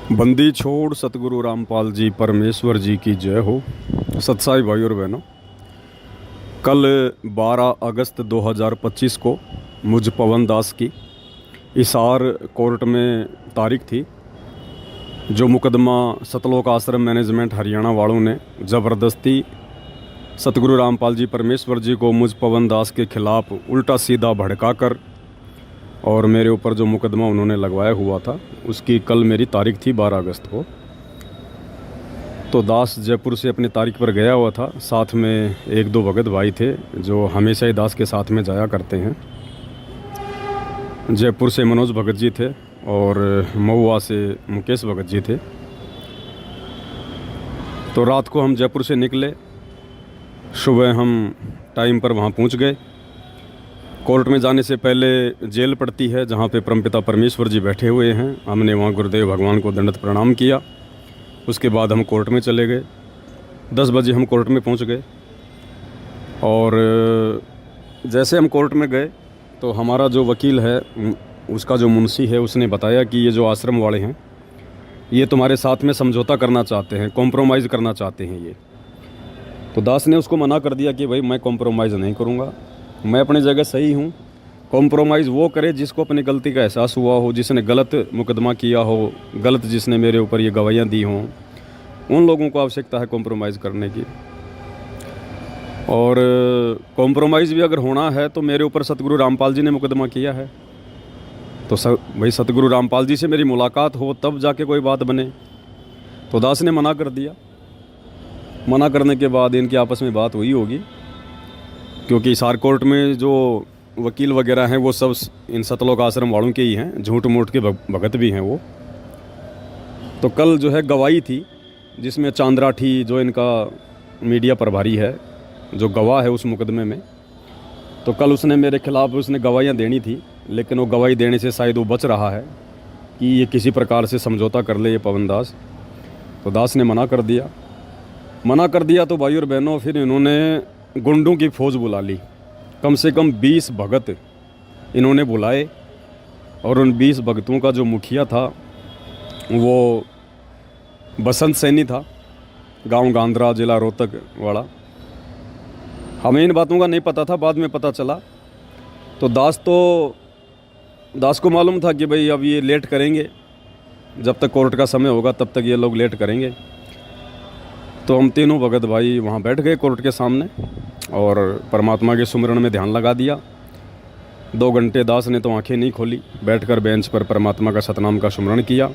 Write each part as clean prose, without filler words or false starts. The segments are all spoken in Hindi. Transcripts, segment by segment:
बंदी छोड़ सतगुरु रामपाल जी परमेश्वर जी की जय हो। सत्साई भाई और बहनों, कल 12 अगस्त 2025 को मुझ पवन दास की हिसार कोर्ट में तारीख थी। जो मुकदमा सतलोक आश्रम मैनेजमेंट हरियाणा वालों ने ज़बरदस्ती सतगुरु रामपाल जी परमेश्वर जी को मुझ पवन दास के खिलाफ उल्टा सीधा भड़काकर और मेरे ऊपर जो मुकदमा उन्होंने लगवाया हुआ था, उसकी कल मेरी तारीख थी 12 अगस्त को। तो दास जयपुर से अपनी तारीख पर गया हुआ था। साथ में एक दो भगत भाई थे जो हमेशा ही दास के साथ में जाया करते हैं। जयपुर से मनोज भगत जी थे और महुआ से मुकेश भगत जी थे। तो रात को हम जयपुर से निकले, सुबह हम टाइम पर वहाँ पहुँच गए। कोर्ट में जाने से पहले जेल पड़ती है जहाँ पे परमपिता परमेश्वर जी बैठे हुए हैं। हमने वहाँ गुरुदेव भगवान को दंडवत प्रणाम किया। उसके बाद हम कोर्ट में चले गए। 10 बजे हम कोर्ट में पहुँच गए और जैसे हम कोर्ट में गए तो हमारा जो वकील है, उसका जो मुंशी है, उसने बताया कि ये जो आश्रम वाले हैं ये तुम्हारे साथ में समझौता करना चाहते हैं, कॉम्प्रोमाइज़ करना चाहते हैं ये। तो दास ने उसको मना कर दिया कि भाई मैं कॉम्प्रोमाइज़ नहीं करूँगा, मैं अपनी जगह सही हूँ। कॉम्प्रोमाइज़ वो करे जिसको अपनी गलती का एहसास हुआ हो, जिसने गलत मुकदमा किया हो, गलत जिसने मेरे ऊपर ये गवाहियाँ दी हों, उन लोगों को आवश्यकता है कॉम्प्रोमाइज़ करने की। और कॉम्प्रोमाइज़ भी अगर होना है तो मेरे ऊपर सतगुरु रामपाल जी ने मुकदमा किया है, तो भाई सतगुरु रामपाल जी से मेरी मुलाकात हो तब जाके कोई बात बने। तो दास ने मना कर दिया। मना करने के बाद इनकी आपस में बात हुई होगी, क्योंकि हिसार कोर्ट में जो वकील वगैरह हैं वो सब इन सतलोक आश्रम वालों के ही हैं, झूठ मूठ के भगत भी हैं वो। तो कल जो है गवाही थी, जिसमें चांद्राठी जो इनका मीडिया प्रभारी है, जो गवाह है उस मुकदमे में, तो कल उसने मेरे खिलाफ उसने गवाहियाँ देनी थी, लेकिन वो गवाही देने से शायद वो बच रहा है कि ये किसी प्रकार से समझौता कर ले ये पवन दास। तो दास ने मना कर दिया। मना कर दिया तो भाई और बहनों, फिर इन्होंने गुंडों की फ़ौज बुला ली। कम से कम 20 भगत इन्होंने बुलाए और उन 20 भगतों का जो मुखिया था वो बसंत सैनी था, गांव गांधरा, जिला रोहतक वाला। हमें इन बातों का नहीं पता था, बाद में पता चला। तो दास को मालूम था कि भाई अब ये लेट करेंगे, जब तक कोर्ट का समय होगा तब तक ये लोग लेट करेंगे। तो हम तीनों भगत भाई वहाँ बैठ गए कोर्ट के सामने और परमात्मा के सुमिरन में ध्यान लगा दिया। 2 घंटे दास ने तो आंखें नहीं खोली, बैठकर बेंच पर परमात्मा का सतनाम का सुमिरन किया।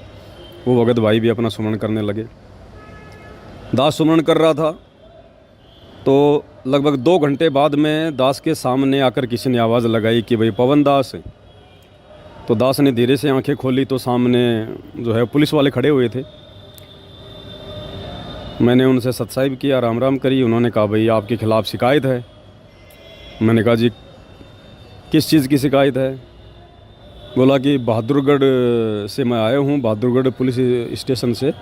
वो भगत भाई भी अपना सुमिरन करने लगे। दास सुमिरन कर रहा था तो लगभग 2 घंटे बाद में दास के सामने आकर किसी ने आवाज़ लगाई कि भाई पवन दास है। तो दास ने धीरे से आंखें खोली तो सामने जो है पुलिस वाले खड़े हुए थे। मैंने उनसे सत्साहिब किया, राम राम करी। उन्होंने कहा भाई आपके ख़िलाफ़ शिकायत है। मैंने कहा जी किस चीज़ की शिकायत है? बोला कि बहादुरगढ़ से मैं आया हूँ, बहादुरगढ़ पुलिस स्टेशन से,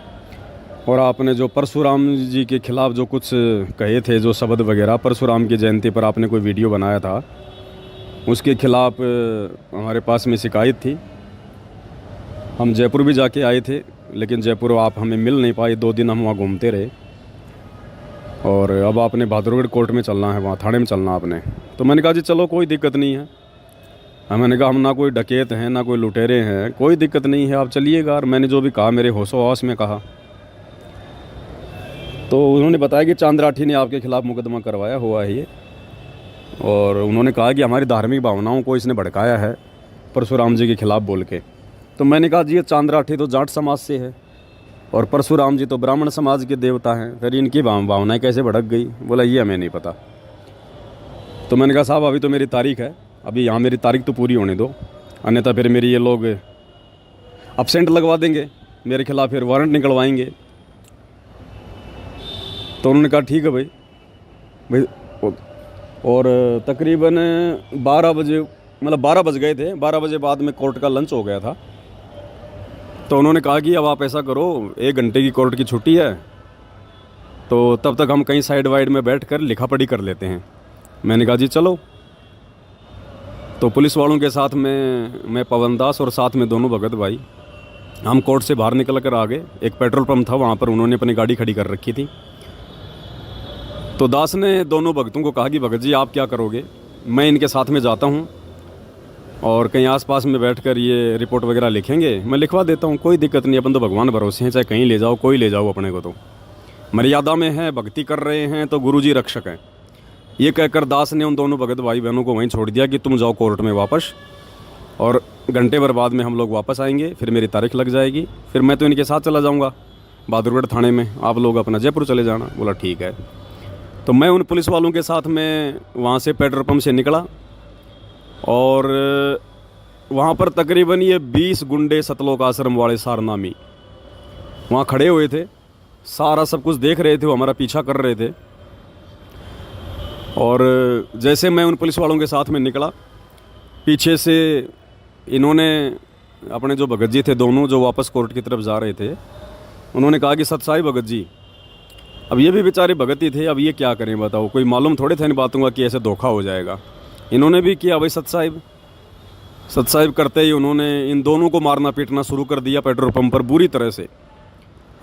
और आपने जो परशुराम जी के ख़िलाफ़ जो कुछ कहे थे, जो शब्द वगैरह, परशुराम की जयंती पर आपने कोई वीडियो बनाया था, उसके ख़िलाफ़ हमारे पास में शिकायत थी। हम जयपुर भी जाके आए थे, लेकिन जयपुर आप हमें मिल नहीं पाए। 2 दिन हम वहाँ घूमते रहे और अब आपने बहादुरगढ़ कोर्ट में चलना है, वहाँ थाने में चलना आपने। तो मैंने कहा जी चलो कोई दिक्कत नहीं है। मैंने कहा हम ना कोई डकैत हैं ना कोई लुटेरे हैं, कोई दिक्कत नहीं है, आप चलिएगा। और मैंने जो भी कहा मेरे होशो हवास में कहा। तो उन्होंने बताया कि चांद्राठी ने आपके खिलाफ़ मुकदमा करवाया हुआ है ये, और उन्होंने कहा कि हमारी धार्मिक भावनाओं को इसने भड़काया है परशुराम जी के खिलाफ़ बोल के। तो मैंने कहा जी ये चांद्राठी तो जाट समाज से है और परशुराम जी तो ब्राह्मण समाज के देवता हैं, फिर इनकी भावनाएं कैसे भड़क गई? बोला ये हमें नहीं पता। तो मैंने कहा साहब अभी तो मेरी तारीख है, अभी यहाँ मेरी तारीख तो पूरी होने दो, अन्यथा फिर मेरी ये लोग अब्सेंट लगवा देंगे, मेरे खिलाफ़ फिर वारंट निकलवाएंगे। तो उन्होंने कहा ठीक है भाई। और तकरीबन 12 बजे, मतलब 12 बज गए थे, 12 बजे बाद में कोर्ट का लंच हो गया था। तो उन्होंने कहा कि अब आप ऐसा करो, 1 घंटे की कोर्ट की छुट्टी है, तो तब तक हम कहीं साइड वाइड में बैठकर लिखा पढ़ी कर लेते हैं। मैंने कहा जी चलो। तो पुलिस वालों के साथ में मैं पवन दास और साथ में दोनों भगत भाई हम कोर्ट से बाहर निकल कर आ गए। एक पेट्रोल पंप था, वहाँ पर उन्होंने अपनी गाड़ी खड़ी कर रखी थी। तो दास ने दोनों भगतों को कहा कि भगत जी आप क्या करोगे, मैं इनके साथ में जाता हूँ और कहीं आसपास में बैठकर ये रिपोर्ट वगैरह लिखेंगे, मैं लिखवा देता हूँ, कोई दिक्कत नहीं, अपन तो भगवान भरोसे हैं, चाहे कहीं ले जाओ, कोई ले जाओ, अपने को तो मर्यादा में है, भक्ति कर रहे हैं तो गुरुजी रक्षक हैं। ये कहकर दास ने उन दोनों भगत भाई बहनों को वहीं छोड़ दिया कि तुम जाओ कोर्ट में वापस, और घंटे भर बाद में हम लोग वापस आएंगे, फिर मेरी तारीख लग जाएगी, फिर मैं तो इनके साथ चला जाऊँगा बहादुरगढ़ थाने में, आप लोग अपना जयपुर चले जाना। बोला ठीक है। तो मैं उन पुलिस वालों के साथ में वहाँ से पेट्रोल पंप से निकला और वहाँ पर तकरीबन ये 20 गुंडे सतलोक आश्रम वाले सारनामी वहाँ खड़े हुए थे, सारा सब कुछ देख रहे थे, वो हमारा पीछा कर रहे थे। और जैसे मैं उन पुलिस वालों के साथ में निकला, पीछे से इन्होंने अपने जो भगत जी थे दोनों, जो वापस कोर्ट की तरफ जा रहे थे, उन्होंने कहा कि सतसाई भगत जी, अब ये भी बेचारे भगत ही थे, अब ये क्या करें बताओ, कोई मालूम थोड़े था इन बातों का कि ऐसे धोखा हो जाएगा। इन्होंने भी किया भाई सत साहिब करते ही उन्होंने इन दोनों को मारना पीटना शुरू कर दिया पेट्रोल पंप पर बुरी तरह से।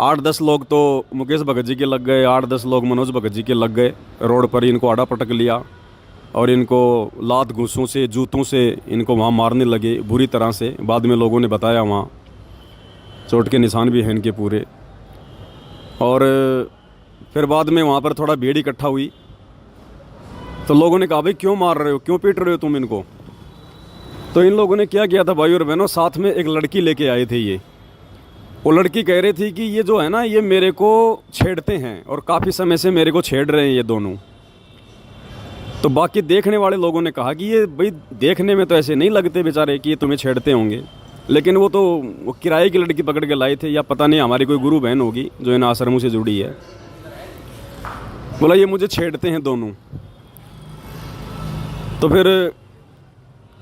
8-10 लोग तो मुकेश भगत जी के लग गए, 8-10 लोग मनोज भगत जी के लग गए। रोड पर इनको आड़ा पटक लिया और इनको लात घूंसों से, जूतों से इनको वहाँ मारने लगे बुरी तरह से। बाद में लोगों ने बताया वहाँ चोट के निशान भी हैं इनके पूरे। और फिर बाद में वहाँ पर थोड़ा भीड़ इकट्ठा हुई तो लोगों ने कहा भाई क्यों मार रहे हो, क्यों पीट रहे हो तुम इनको। तो इन लोगों ने क्या किया था भाई और बहनों, साथ में एक लड़की लेके आए थे। ये वो लड़की कह रही थी कि ये जो है ना, ये मेरे को छेड़ते हैं और काफ़ी समय से मेरे को छेड़ रहे हैं ये दोनों। तो बाकी देखने वाले लोगों ने कहा कि ये भाई देखने में तो ऐसे नहीं लगते बेचारे कि ये तुम्हें छेड़ते होंगे, लेकिन वो तो वो किराए की लड़की पकड़ के लाए थे, या पता नहीं हमारी कोई गुरु बहन होगी जो इन आश्रमों से जुड़ी है। बोला ये मुझे छेड़ते हैं दोनों। तो फिर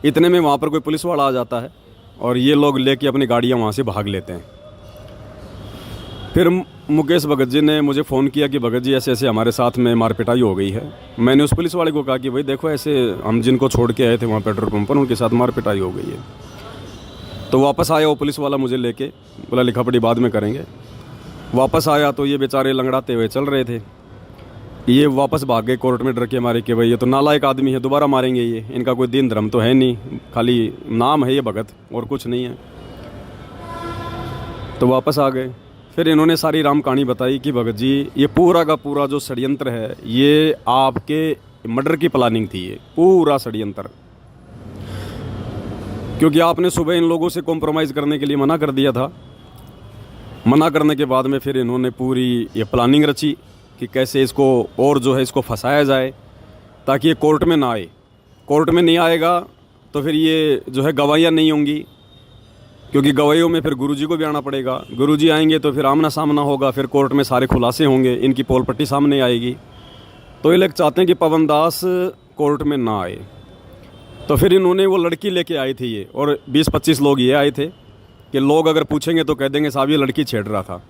इतने में वहाँ पर कोई पुलिस वाला आ जाता है और ये लोग लेके अपनी गाड़ियाँ वहाँ से भाग लेते हैं। फिर मुकेश भगत जी ने मुझे फ़ोन किया कि भगत जी ऐसे ऐसे हमारे साथ में मारपिटाई हो गई है। मैंने उस पुलिस वाले को कहा कि भाई देखो ऐसे हम जिनको छोड़ के आए थे वहाँ पेट्रोल पंप पर, उनके साथ मारपिटाई हो गई है। तो वापस आया वो पुलिस वाला मुझे लेके, बोला लिखा पढ़ी बाद में करेंगे। वापस आया तो ये बेचारे लंगड़ाते हुए चल रहे थे। ये वापस भाग गए कोर्ट में डर के मारे कि भाई ये तो नालायक आदमी है, दोबारा मारेंगे, ये इनका कोई दीन धर्म तो है नहीं, खाली नाम है ये भगत और कुछ नहीं है। तो वापस आ गए। फिर इन्होंने सारी राम कहानी बताई कि भगत जी ये पूरा का पूरा जो षड्यंत्र है, ये आपके मर्डर की प्लानिंग थी, ये पूरा षड्यंत्र। क्योंकि आपने सुबह इन लोगों से कॉम्प्रोमाइज़ करने के लिए मना कर दिया था। मना करने के बाद में फिर इन्होंने पूरी ये प्लानिंग रची कि कैसे इसको और जो है इसको फंसाया जाए ताकि ये कोर्ट में ना आए। कोर्ट में नहीं आएगा तो फिर ये जो है गवाहियाँ नहीं होंगी, क्योंकि गवाहियों में फिर गुरुजी को भी आना पड़ेगा। गुरुजी आएंगे तो फिर आमना सामना होगा, फिर कोर्ट में सारे खुलासे होंगे, इनकी पोल पट्टी सामने आएगी। तो ये लोग चाहते हैं कि पवन दास कोर्ट में ना आए। तो फिर इन्होंने वो लड़की लेके आई थी ये, और 20-25 लोग ये आए थे कि लोग अगर पूछेंगे तो कह देंगे साहब ये लड़की छेड़ रहा था,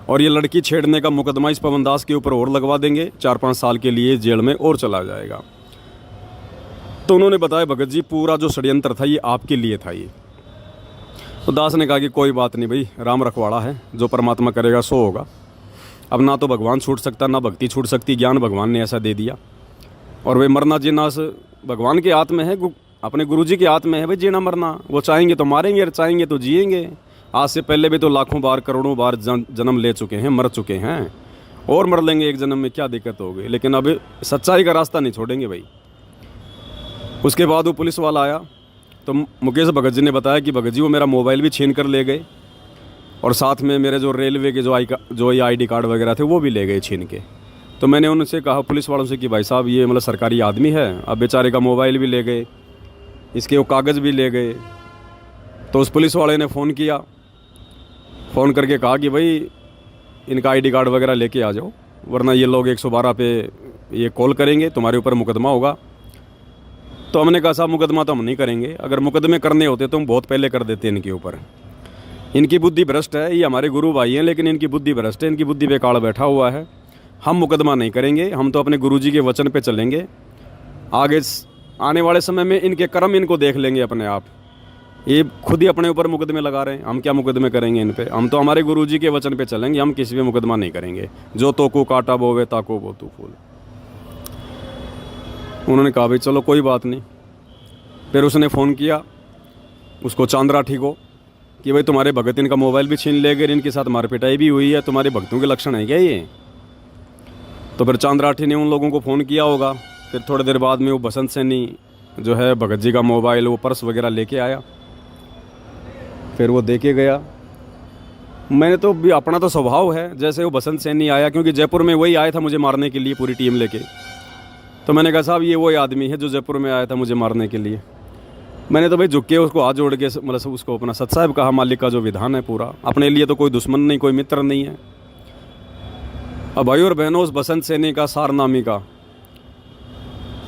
और ये लड़की छेड़ने का मुकदमा इस पवन दास के ऊपर और लगवा देंगे, 4-5 साल के लिए जेल में और चला जाएगा। तो उन्होंने बताया भगत जी पूरा जो षड्यंत्र था ये आपके लिए था ये। तो दास ने कहा कि कोई बात नहीं भाई, राम रखवाड़ा है, जो परमात्मा करेगा सो होगा। अब ना तो भगवान छूट सकता ना भक्ति छूट सकती, ज्ञान भगवान ने ऐसा दे दिया। और वे मरना जीना भगवान के हाथ में है, अपने गुरुजी के हाथ में है भाई जीना मरना। वो चाहेंगे तो मारेंगे और चाहेंगे तो जिएंगे। आज से पहले भी तो लाखों बार करोड़ों बार जन्म ले चुके हैं, मर चुके हैं, और मर लेंगे एक जन्म में, क्या दिक्कत हो गई। लेकिन अब सच्चाई का रास्ता नहीं छोड़ेंगे भाई। उसके बाद वो पुलिस वाला आया तो मुकेश भगत जी ने बताया कि भगत जी वो मेरा मोबाइल भी छीन कर ले गए, और साथ में मेरे जो रेलवे के जो ये ID कार्ड वगैरह थे वो भी ले गए छीन के। तो मैंने उनसे कहा पुलिस वालों से कि भाई साहब ये मतलब सरकारी आदमी है, अब बेचारे का मोबाइल भी ले गए, इसके वो कागज़ भी ले गए। तो उस पुलिस वाले ने फ़ोन किया, फ़ोन करके कहा कि भाई इनका ID कार्ड वगैरह लेके आ जाओ, वरना ये लोग 112 पे ये कॉल करेंगे, तुम्हारे ऊपर मुकदमा होगा। तो हमने कहा साहब मुकदमा तो हम नहीं करेंगे, अगर मुकदमे करने होते तो हम बहुत पहले कर देते इनके ऊपर। इनकी बुद्धि भ्रष्ट है, ये हमारे गुरु भाई हैं लेकिन इनकी बुद्धि भ्रष्ट है, इनकी बुद्धि बेकार बैठा हुआ है। हम मुकदमा नहीं करेंगे, हम तो अपने गुरुजी के वचन पे चलेंगे। आगे आने वाले समय में इनके कर्म इनको देख लेंगे अपने आप। ये खुद ही अपने ऊपर मुकदमे लगा रहे हैं। हम क्या मुकदमे करेंगे इन पे? हम तो हमारे गुरुजी के वचन पे चलेंगे, हम किसी पे मुकदमा नहीं करेंगे। जो तो को काटा बोवे ताको वो तू फूल। उन्होंने कहा भाई चलो कोई बात नहीं। फिर उसने फ़ोन किया उसको चांदराठी को कि भाई तुम्हारे भगत इनका मोबाइल भी छीन ले गए, इनके साथ मारपिटाई भी हुई है, तुम्हारे भक्तों के लक्षण है क्या ये? तो फिर चांदराठी ने उन लोगों को फ़ोन किया होगा। फिर थोड़ी देर बाद में वो बसंत सैनी जो है भगत जी का मोबाइल, वो पर्स वगैरह लेके आया। फिर वो दे के गया। मैंने तो भी अपना तो स्वभाव है, जैसे वो बसंत सैनी आया, क्योंकि जयपुर में वही आया था मुझे मारने के लिए पूरी टीम लेके। तो मैंने कहा साहब ये वही आदमी है जो जयपुर में आया था मुझे मारने के लिए। मैंने तो भाई झुक के उसको हाथ जोड़ के मतलब उसको अपना सत साहब कहा, मालिक का जो विधान है पूरा, अपने लिए तो कोई दुश्मन नहीं, कोई मित्र नहीं है। अब भाई और बहनों, उस बसंत सैनी का, सारनामी का,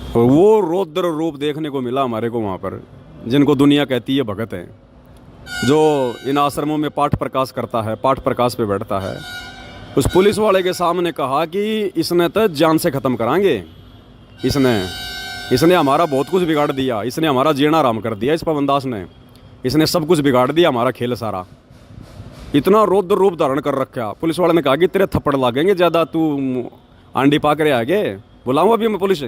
वो रौद्र रूप देखने को मिला हमारे को वहाँ पर, जिनको दुनिया कहती है भगत हैं, जो इन आश्रमों में पाठ प्रकाश करता है, पाठ प्रकाश पे बैठता है। उस पुलिस वाले के सामने कहा कि इसने तो जान से ख़त्म करांगे, इसने हमारा बहुत कुछ बिगाड़ दिया, इसने हमारा जीना आराम कर दिया, इस पवन दास ने, इसने सब कुछ बिगाड़ दिया, हमारा खेल सारा। इतना रौद्र रूप धारण कर रखा। पुलिस वाले ने कहा कि तेरे थप्पड़ लागेंगे ज़्यादा, तू आंडी पाक रहे आगे, बुलाऊँ अभी मैं पुलिस?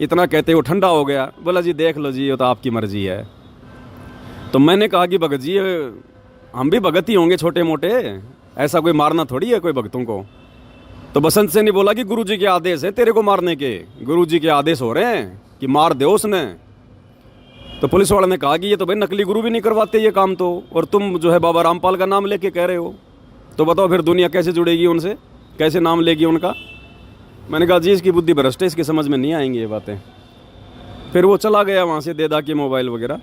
इतना कहते वो ठंडा हो गया। बोला जी देख लो जी, वो तो आपकी मर्जी है। तो मैंने कहा कि भगत जी हम भी भगत ही होंगे छोटे मोटे, ऐसा कोई मारना थोड़ी है कोई भगतों को। तो बसंत सैनी बोला कि गुरुजी के आदेश है तेरे को मारने के, गुरुजी के आदेश हो रहे हैं कि मार दे उसने। तो पुलिस वाले ने कहा कि ये तो भाई नकली गुरु भी नहीं करवाते ये काम तो, और तुम जो है बाबा रामपाल का नाम लेके कह रहे हो, तो बताओ फिर दुनिया कैसे जुड़ेगी उनसे, कैसे नाम लेगी उनका? मैंने कहा जी इसकी बुद्धि भ्रष्ट है, इसकी समझ में नहीं आएंगी ये बातें। फिर वो चला गया वहाँ से दे दा के मोबाइल वगैरह।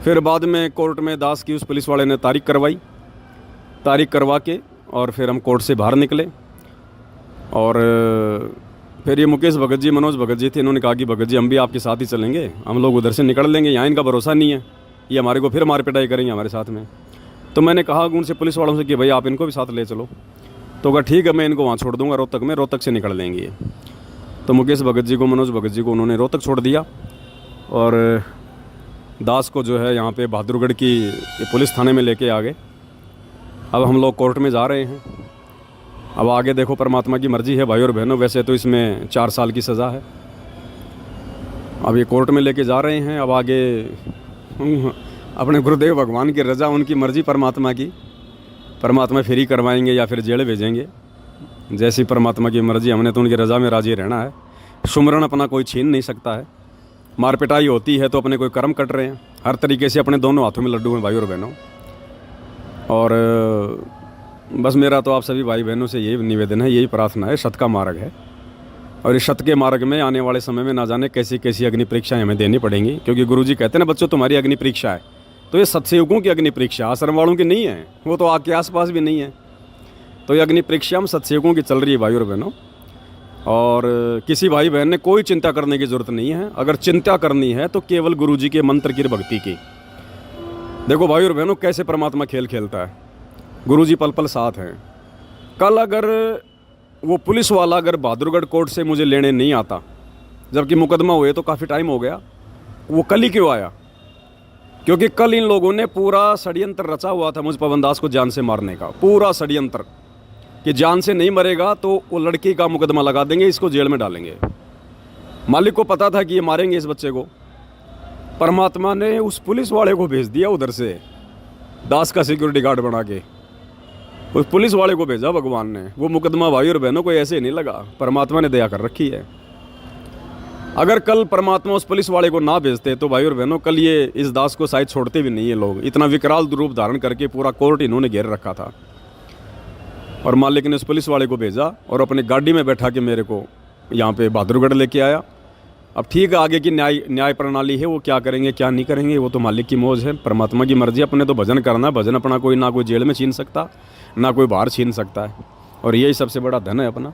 फिर बाद में कोर्ट में दास की उस पुलिस वाले ने तारीख करवाई, तारीख करवा के और फिर हम कोर्ट से बाहर निकले। और फिर ये मुकेश भगत जी, मनोज भगत जी थे, इन्होंने कहा कि भगत जी हम भी आपके साथ ही चलेंगे, हम लोग उधर से निकल लेंगे, यहाँ इनका भरोसा नहीं है, ये हमारे को फिर मार पिटाई करेंगे हमारे साथ में। तो मैंने कहा उनसे, पुलिस वालों से कि भाई आप इनको भी साथ ले चलो। तो कहा ठीक है मैं इनको वहाँ छोड़ दूँगा रोहतक में, रोहतक से निकल लेंगे। तो मुकेश भगत जी को, मनोज भगत जी को उन्होंने रोहतक छोड़ दिया, और दास को जो है यहाँ पे बहादुरगढ़ की पुलिस थाने में लेके आ गए। अब हम लोग कोर्ट में जा रहे हैं। अब आगे देखो परमात्मा की मर्जी है भाई और बहनों। वैसे तो इसमें 4 साल की सज़ा है। अब ये कोर्ट में लेके जा रहे हैं। अब आगे अपने गुरुदेव भगवान की रज़ा, उनकी मर्जी परमात्मा की, परमात्मा फ्री करवाएंगे या फिर जेल भेजेंगे, जैसी परमात्मा की मर्जी। हमने तो उनकी रज़ा में राजी रहना है। सुमरन अपना कोई छीन नहीं सकता है। मार पिटाई होती है तो अपने कोई कर्म कट रहे हैं। हर तरीके से अपने दोनों हाथों में लड्डू हैं भाई और बहनों। और बस मेरा तो आप सभी भाई बहनों से यही निवेदन है, यही प्रार्थना है। सत का मार्ग है, और इस सत के मार्ग में आने वाले समय में ना जाने कैसी कैसी अग्नि परीक्षाएं हमें देनी पड़ेंगी, क्योंकि गुरुजी कहते हैं ना बच्चों तुम्हारी अग्नि परीक्षा है। तो ये सत्सयुगों की अग्नि परीक्षा, आश्रम वालों की नहीं है, वो तो आपके आसपास भी नहीं है। तो ये अग्नि परीक्षा हम सत्सयुगों की चल रही है भाई और बहनों। और किसी भाई बहन ने कोई चिंता करने की ज़रूरत नहीं है। अगर चिंता करनी है तो केवल गुरुजी के मंत्र की भक्ति की। देखो भाई और बहनों कैसे परमात्मा खेल खेलता है। गुरुजी पल पल साथ हैं। कल अगर वो पुलिस वाला अगर बहादुरगढ़ कोर्ट से मुझे लेने नहीं आता, जबकि मुकदमा हुए तो काफ़ी टाइम हो गया, वो कल ही क्यों आया? क्योंकि कल इन लोगों ने पूरा षड्यंत्र रचा हुआ था मुझ पवन दास को जान से मारने का। पूरा षड्यंत्र कि जान से नहीं मरेगा तो वो लड़की का मुकदमा लगा देंगे, इसको जेल में डालेंगे। मालिक को पता था कि ये मारेंगे इस बच्चे को। परमात्मा ने उस पुलिस वाले को भेज दिया उधर से, दास का सिक्योरिटी गार्ड बना के उस पुलिस वाले को भेजा भगवान ने। वो मुकदमा भाई और बहनों को ऐसे नहीं लगा, परमात्मा ने दया कर रखी है। अगर कल परमात्मा उस पुलिस वाले को ना भेजते तो भाई और बहनों कल ये इस दास को शायद छोड़ते भी नहीं है लोग। इतना विकराल रूप धारण करके पूरा कोर्ट इन्होंने घेर रखा था। और मालिक ने उस पुलिस वाले को भेजा और अपनी गाड़ी में बैठा के मेरे को यहाँ पे बहादुरगढ़ लेके आया। अब ठीक है, आगे की न्याय प्रणाली है, वो क्या करेंगे क्या नहीं करेंगे वो तो मालिक की मौज है, परमात्मा की मर्जी। अपने तो भजन करना, भजन अपना कोई ना कोई जेल में छीन सकता, ना कोई बाहर छीन सकता है, और यही सबसे बड़ा धन है अपना।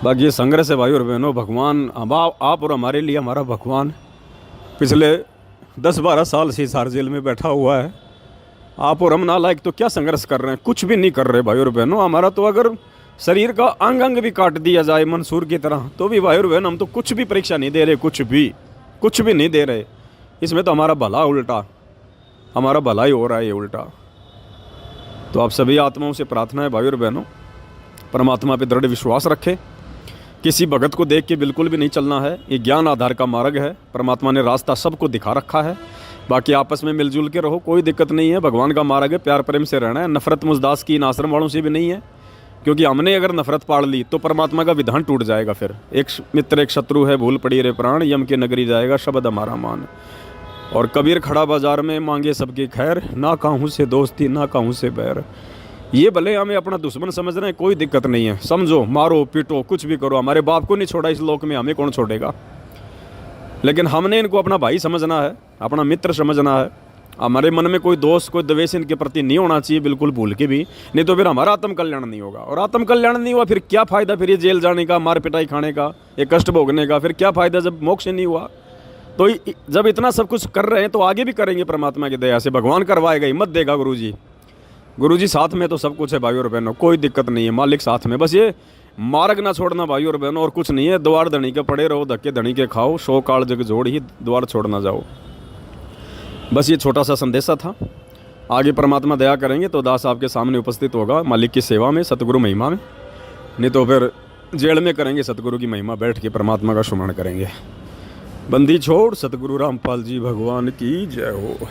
बाकी ये संघर्ष है भाई और बहनों। भगवान आप और हमारे लिए हमारा भगवान पिछले 10-12 साल से हिसार जेल में बैठा हुआ है। आप और हम नालायक तो क्या संघर्ष कर रहे हैं? कुछ भी नहीं कर रहे भाई और बहनों। हमारा तो अगर शरीर का अंग अंग भी काट दिया जाए मंसूर की तरह तो भी भाई और बहन हम तो कुछ भी परीक्षा नहीं दे रहे, कुछ भी नहीं दे रहे। इसमें तो हमारा भला उल्टा, हमारा भला ही हो रहा है ये उल्टा। तो आप सभी आत्माओं से प्रार्थना है भाई और बहनों, परमात्मा पे दृढ़ विश्वास रखें। किसी भगत को देख के बिल्कुल भी नहीं चलना है। ये ज्ञान आधार का मार्ग है, परमात्मा ने रास्ता सबको दिखा रखा है। बाकी आपस में मिलजुल के रहो, कोई दिक्कत नहीं है। भगवान का मार्ग है, प्यार प्रेम से रहना है। नफरत मुजदास की इन आश्रम वालों से भी नहीं है, क्योंकि हमने अगर नफरत पाड़ ली तो परमात्मा का विधान टूट जाएगा। फिर एक मित्र एक शत्रु है, भूल पड़ी रे प्राण, यम के नगरी जाएगा शब्द हमारा मान। और कबीर खड़ा बाजार में मांगे सबकी खैर, ना काहूँ से दोस्ती ना काहूँ से बैर। ये भले हमें अपना दुश्मन समझ रहे हैं, कोई दिक्कत नहीं है, समझो, मारो पीटो कुछ भी करो, हमारे बाप को नहीं छोड़ा इस लोक में, हमें कौन छोड़ेगा। लेकिन हमने इनको अपना भाई समझना है, अपना मित्र समझना है। हमारे मन में कोई दोष कोई द्वेष इनके प्रति नहीं होना चाहिए, बिल्कुल भूल के भी, नहीं तो फिर हमारा आत्म कल्याण नहीं होगा। और आत्म कल्याण नहीं हुआ फिर क्या फ़ायदा, फिर ये जेल जाने का, मार पिटाई खाने का, ये कष्ट भोगने का, फिर क्या फ़ायदा जब मोक्ष नहीं हुआ। तो जब इतना सब कुछ कर रहे हैं तो आगे भी करेंगे परमात्मा की दया से, भगवान करवाएगा, हिम्मत देगा गुरु जी साथ में तो सब कुछ है भाई और बहनों, कोई दिक्कत नहीं है, मालिक साथ में। बस ये मार्ग ना छोड़ना भाई और बहनों, और कुछ नहीं है। द्वार धनी के पड़े रहो, धक्के धनी के खाओ, शो काल जग जोड़ ही द्वार छोड़ ना जाओ। बस ये छोटा सा संदेशा था। आगे परमात्मा दया करेंगे तो दास आपके सामने उपस्थित होगा मालिक की सेवा में, सतगुरु महिमा में, नहीं तो फिर जेल में करेंगे सतगुरु की महिमा, बैठ के परमात्मा का सुमरण करेंगे। बंदी छोड़ सतगुरु रामपाल जी भगवान की जय हो।